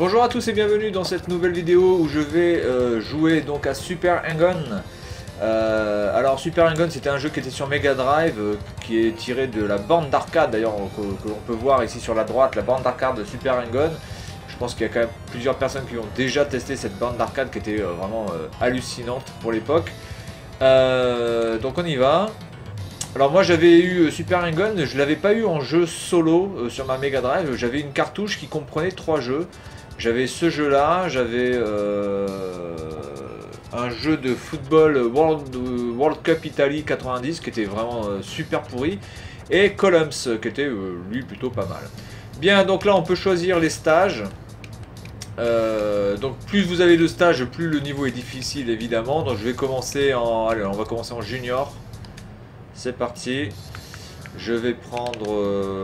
Bonjour à tous et bienvenue dans cette nouvelle vidéo où je vais jouer donc à Super Hang-On. Alors Super Hang-On, c'était un jeu qui était sur Mega Drive, qui est tiré de la borne d'arcade d'ailleurs, que l'on peut voir ici sur la droite, la borne d'arcade de Super Hang-On. Je pense qu'il y a quand même plusieurs personnes qui ont déjà testé cette borne d'arcade qui était vraiment hallucinante pour l'époque. Donc on y va. Alors moi j'avais eu Super Hang-On, je l'avais pas eu en jeu solo sur ma Mega Drive, j'avais une cartouche qui comprenait 3 jeux. J'avais ce jeu là, j'avais un jeu de football World Cup Italie 90 qui était vraiment super pourri, et Columns qui était lui plutôt pas mal. Bien, donc là on peut choisir les stages. Donc plus vous avez de stages, plus le niveau est difficile évidemment. Donc je vais commencer en... Allez, on va commencer en junior. C'est parti. Je vais prendre...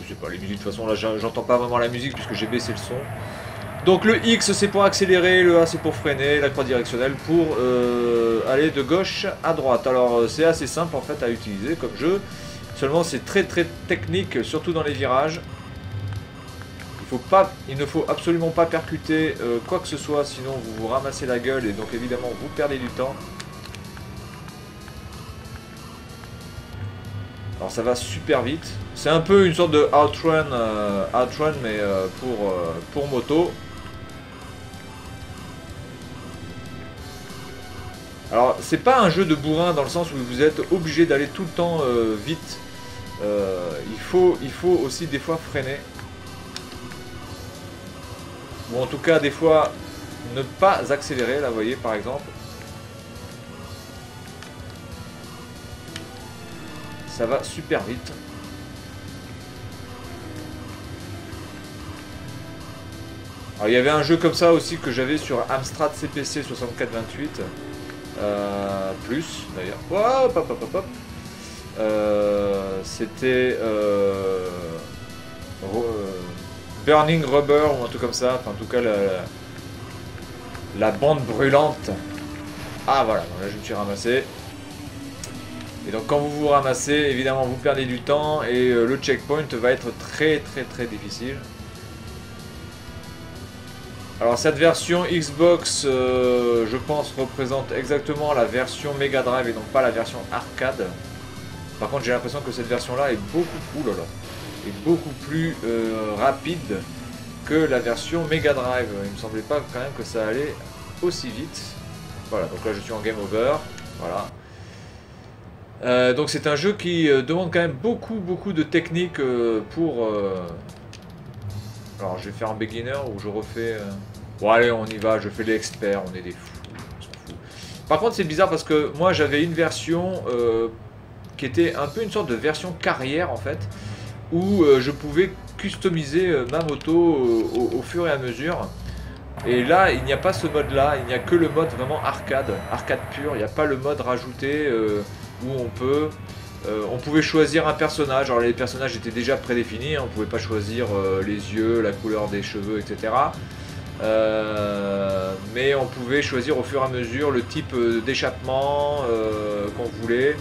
je sais pas, les musiques de toute façon là j'entends pas vraiment la musique puisque j'ai baissé le son. Donc le X c'est pour accélérer, le A c'est pour freiner, la croix directionnelle pour aller de gauche à droite. Alors c'est assez simple en fait à utiliser comme jeu. Seulement c'est très technique, surtout dans les virages. Il ne faut absolument pas percuter quoi que ce soit, sinon vous vous ramassez la gueule et donc évidemment vous perdez du temps. Alors ça va super vite. C'est un peu une sorte de outrun mais pour moto. Alors c'est pas un jeu de bourrin dans le sens où vous êtes obligé d'aller tout le temps vite. Il faut aussi des fois freiner. Ou en tout cas des fois ne pas accélérer, là vous voyez par exemple. Ça va super vite. Alors il y avait un jeu comme ça aussi que j'avais sur Amstrad CPC 6428. Plus d'ailleurs. Hop, hop, hop, hop. C'était Burning Rubber ou un truc comme ça. Enfin en tout cas la bande brûlante. Ah voilà, là je me suis ramassé. Et donc quand vous vous ramassez, évidemment vous perdez du temps et le checkpoint va être très difficile. Alors cette version Xbox, je pense, représente exactement la version Mega Drive et non pas la version arcade. Par contre j'ai l'impression que cette version là est beaucoup plus rapide que la version Mega Drive. Il me semblait pas quand même que ça allait aussi vite. Voilà, donc là je suis en game over. Voilà. Donc c'est un jeu qui demande quand même beaucoup de technique pour... Alors je vais faire un beginner ou je refais... Bon allez on y va, je fais l'expert, on est des fous, on s'en fout. Par contre c'est bizarre parce que moi j'avais une version qui était un peu une sorte de version carrière en fait, où je pouvais customiser ma moto au fur et à mesure. Et là il n'y a pas ce mode là, il n'y a que le mode vraiment arcade pur, il n'y a pas le mode rajouté où on pouvait choisir un personnage. Alors les personnages étaient déjà prédéfinis, hein, on ne pouvait pas choisir les yeux, la couleur des cheveux, etc. Mais on pouvait choisir au fur et à mesure le type d'échappement qu'on voulait,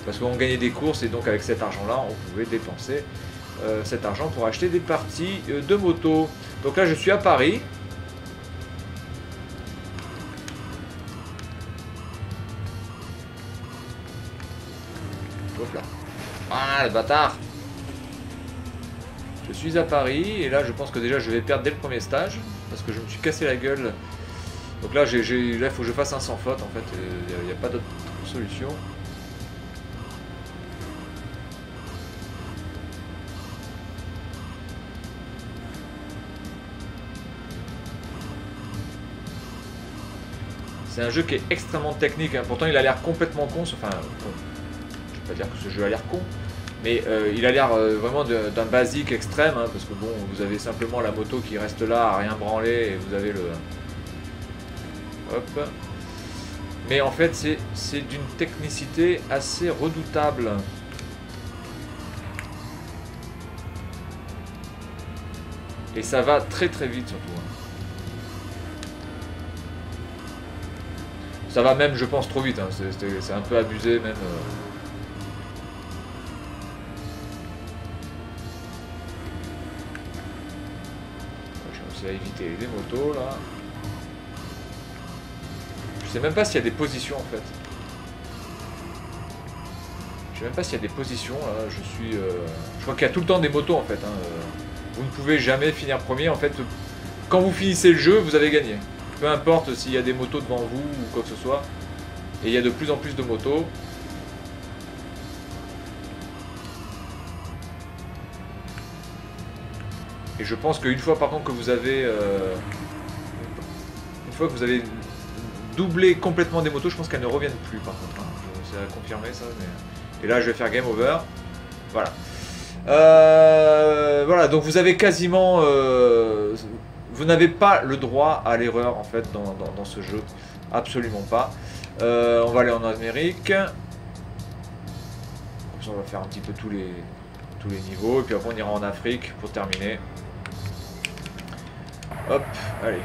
parce qu'on gagnait des courses et donc avec cet argent là on pouvait dépenser cet argent pour acheter des parties de moto. Donc là je suis à Paris. Hop là. Ah le bâtard. Je suis à Paris et là je pense que déjà je vais perdre dès le premier stage parce que je me suis cassé la gueule. Donc là il faut que je fasse un sans faute en fait, il n'y a pas d'autre solution. C'est un jeu qui est extrêmement technique, hein. Pourtant il a l'air complètement con, enfin bon, je vais pas dire que ce jeu a l'air con. Mais il a l'air vraiment d'un basique extrême, hein, parce que bon, vous avez simplement la moto qui reste là à rien branler et vous avez le... Hop. Mais en fait, c'est d'une technicité assez redoutable. Et ça va très vite surtout. Hein. Ça va même, je pense, trop vite. Hein. C'est un peu abusé même. à éviter les motos là. Je sais même pas s'il y a des positions en fait. Je sais même pas s'il y a des positions là. Je crois qu'il y a tout le temps des motos en fait. Hein. Vous ne pouvez jamais finir premier en fait. Quand vous finissez le jeu, vous avez gagné. Peu importe s'il y a des motos devant vous ou quoi que ce soit. Et il y a de plus en plus de motos. Et je pense qu'une fois par contre que vous avez... une fois que vous avez doublé complètement des motos, je pense qu'elles ne reviennent plus par contre. Hein. C'est à confirmer ça. Mais... Et là je vais faire game over. Voilà. Voilà, donc vous avez quasiment... vous n'avez pas le droit à l'erreur en fait dans ce jeu. Absolument pas. On va aller en Amérique. Comme ça on va faire un petit peu tous les niveaux. Et puis après on ira en Afrique pour terminer. Hop, allez.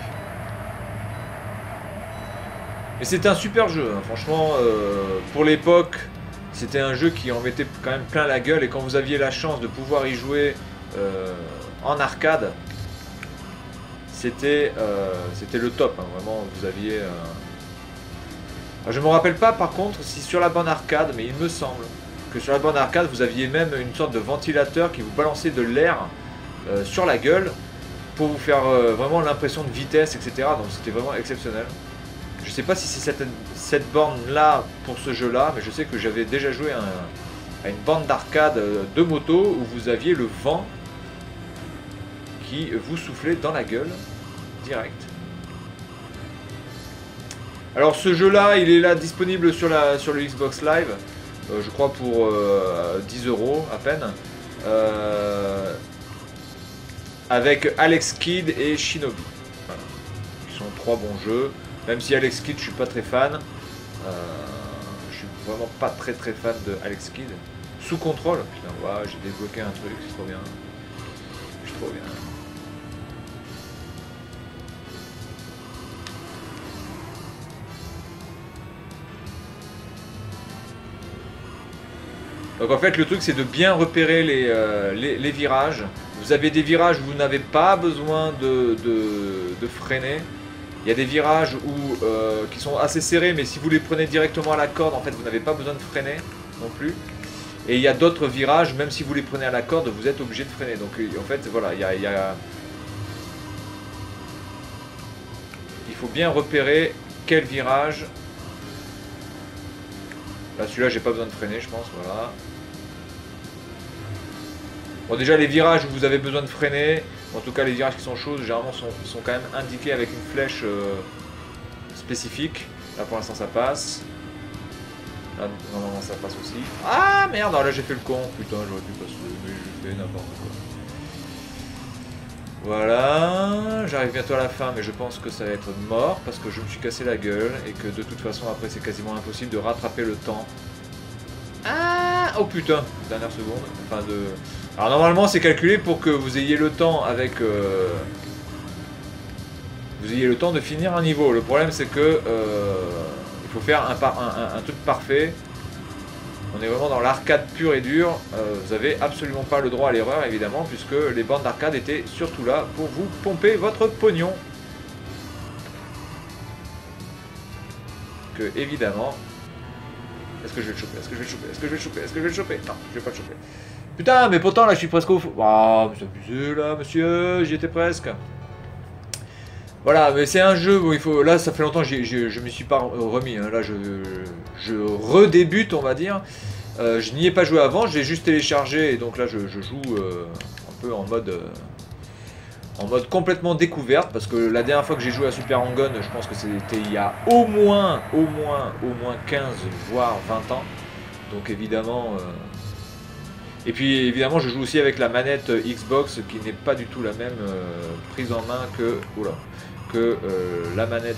Et c'était un super jeu, hein. Franchement, pour l'époque, c'était un jeu qui en mettait quand même plein la gueule. Et quand vous aviez la chance de pouvoir y jouer en arcade, c'était le top, hein. Vraiment, vous aviez... Alors, je me rappelle pas par contre si sur la borne arcade, mais il me semble que sur la borne arcade, vous aviez même une sorte de ventilateur qui vous balançait de l'air sur la gueule pour vous faire vraiment l'impression de vitesse, etc. Donc c'était vraiment exceptionnel. Je sais pas si c'est cette borne là pour ce jeu là, mais je sais que j'avais déjà joué à une borne d'arcade de moto où vous aviez le vent qui vous soufflait dans la gueule direct. Alors ce jeu là, il est là disponible sur le Xbox Live, je crois pour 10 € à peine. Avec Alex Kidd et Shinobi. Voilà. Qui sont 3 bons jeux. Même si Alex Kidd, je suis pas très fan. Je suis vraiment pas très fan de Alex Kidd. Sous contrôle. Putain, ouais, j'ai débloqué un truc, c'est trop bien. Je suis trop bien. Donc en fait le truc c'est de bien repérer les virages. Vous avez des virages où vous n'avez pas besoin de freiner. Il y a des virages qui sont assez serrés, mais si vous les prenez directement à la corde, en fait vous n'avez pas besoin de freiner non plus. Et il y a d'autres virages, même si vous les prenez à la corde, vous êtes obligé de freiner. Donc en fait voilà, il faut bien repérer quel virage. Là celui-là j'ai pas besoin de freiner je pense, voilà. Bon déjà les virages où vous avez besoin de freiner, en tout cas les virages qui sont chauds, généralement sont quand même indiqués avec une flèche spécifique. Là pour l'instant ça passe. Là normalement ça passe aussi. Ah merde, là j'ai fait le con, putain j'aurais dû passer, mais j'ai fait n'importe quoi. Voilà, j'arrive bientôt à la fin mais je pense que ça va être mort parce que je me suis cassé la gueule et que de toute façon après c'est quasiment impossible de rattraper le temps. Ah oh putain, dernière seconde, enfin de... Alors normalement c'est calculé pour que vous ayez le temps avec... vous ayez le temps de finir un niveau. Le problème c'est que il faut faire un truc parfait. On est vraiment dans l'arcade pure et dure. Vous n'avez absolument pas le droit à l'erreur évidemment puisque les bornes d'arcade étaient surtout là pour vous pomper votre pognon. Que évidemment... Est-ce que je vais le choper? Est-ce que je vais le choper? Est-ce que je vais le choper? Est-ce que je vais le choper? Non, je vais pas le choper. Putain, mais pourtant là je suis presque au fond. Ah, mais c'est abusé là, monsieur, j'y étais presque. Voilà, mais c'est un jeu où il faut. Là, ça fait longtemps que je m'y suis pas remis. Hein. Là, je redébute, on va dire. Je n'y ai pas joué avant, j'ai juste téléchargé et donc là je joue un peu en mode complètement découverte parce que la dernière fois que j'ai joué à Super Hang-On, je pense que c'était il y a au moins 15 voire 20 ans. Donc évidemment et puis évidemment je joue aussi avec la manette Xbox qui n'est pas du tout la même prise en main que la manette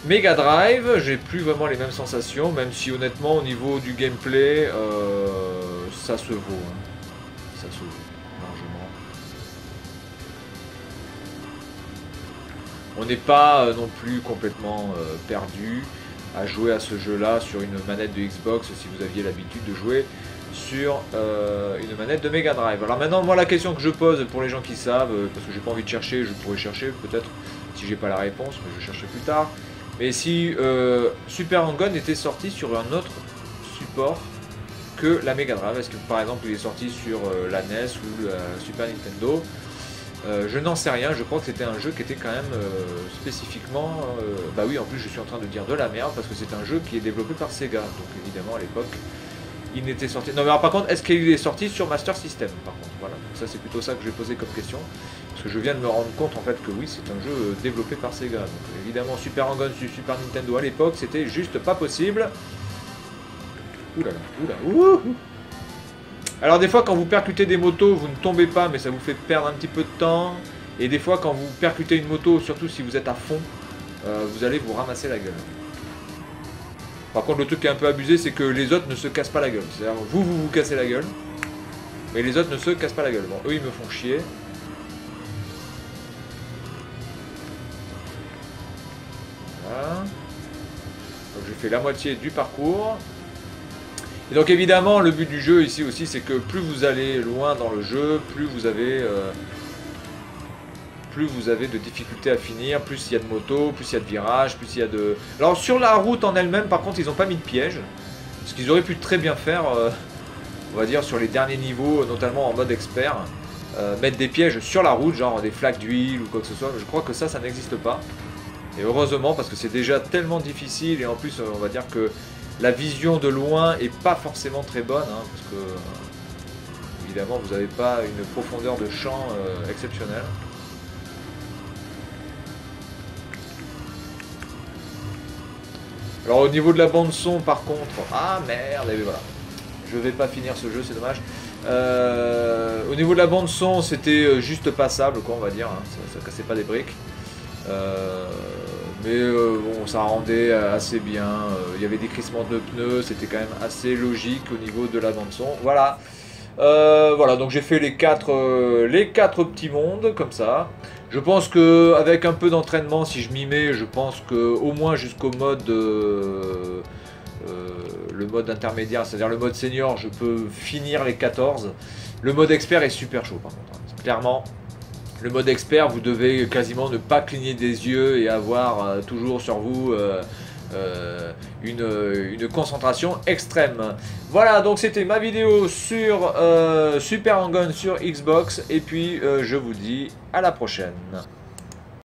Mega Drive. J'ai plus vraiment les mêmes sensations, même si honnêtement au niveau du gameplay ça se vaut, hein. Ça se vaut largement. On n'est pas non plus complètement perdu à jouer à ce jeu là sur une manette de Xbox si vous aviez l'habitude de jouer sur une manette de Mega Drive. Alors maintenant, moi la question que je pose pour les gens qui savent, parce que j'ai pas envie de chercher, je pourrais chercher peut-être si j'ai pas la réponse, mais je vais chercher plus tard. Mais si Super Hang-On était sorti sur un autre support que la Mega Drive, est-ce que par exemple il est sorti sur la NES ou la Super Nintendo? Je n'en sais rien, je crois que c'était un jeu qui était quand même spécifiquement... bah oui, en plus je suis en train de dire de la merde, parce que c'est un jeu qui est développé par Sega, donc évidemment à l'époque, il n'était sorti... Non mais alors par contre, est-ce qu'il est sorti sur Master System, par contre? Voilà, donc ça c'est plutôt ça que je vais poser comme question, parce que je viens de me rendre compte en fait que oui, c'est un jeu développé par Sega, donc évidemment Super Hang-On sur Super Nintendo à l'époque, c'était juste pas possible. Oulala, oulala, ouh. Alors des fois quand vous percutez des motos, vous ne tombez pas, mais ça vous fait perdre un petit peu de temps. Et des fois quand vous percutez une moto, surtout si vous êtes à fond, vous allez vous ramasser la gueule. Par contre le truc qui est un peu abusé, c'est que les autres ne se cassent pas la gueule. C'est-à-dire vous cassez la gueule, mais les autres ne se cassent pas la gueule. Bon, eux ils me font chier. Voilà. Donc j'ai fait la moitié du parcours. Et donc évidemment le but du jeu ici aussi c'est que plus vous allez loin dans le jeu, plus vous avez de difficultés à finir, plus il y a de motos, plus il y a de virages, plus il y a de... Alors sur la route en elle-même par contre ils n'ont pas mis de piège, ce qu'ils auraient pu très bien faire, on va dire sur les derniers niveaux, notamment en mode expert, mettre des pièges sur la route, genre des flaques d'huile ou quoi que ce soit, je crois que ça n'existe pas. Et heureusement parce que c'est déjà tellement difficile et en plus on va dire que la vision de loin est pas forcément très bonne, hein, parce que évidemment vous n'avez pas une profondeur de champ exceptionnelle. Alors au niveau de la bande son par contre, ah merde, et voilà, je vais pas finir ce jeu, c'est dommage. Au niveau de la bande son, c'était juste passable, quoi, on va dire, hein, ça cassait pas des briques. Mais bon, ça rendait assez bien, il y avait des crissements de pneus, c'était quand même assez logique au niveau de la bande son. Voilà, voilà, donc j'ai fait les quatre petits mondes comme ça. Je pense que avec un peu d'entraînement, si je m'y mets, je pense que au moins jusqu'au mode le mode intermédiaire, c'est-à-dire le mode senior, je peux finir les 14. Le mode expert est super chaud par contre, hein. Clairement. Le mode expert, vous devez quasiment ne pas cligner des yeux et avoir toujours sur vous une concentration extrême. Voilà, donc c'était ma vidéo sur Super Hang-On sur Xbox. Et puis je vous dis à la prochaine.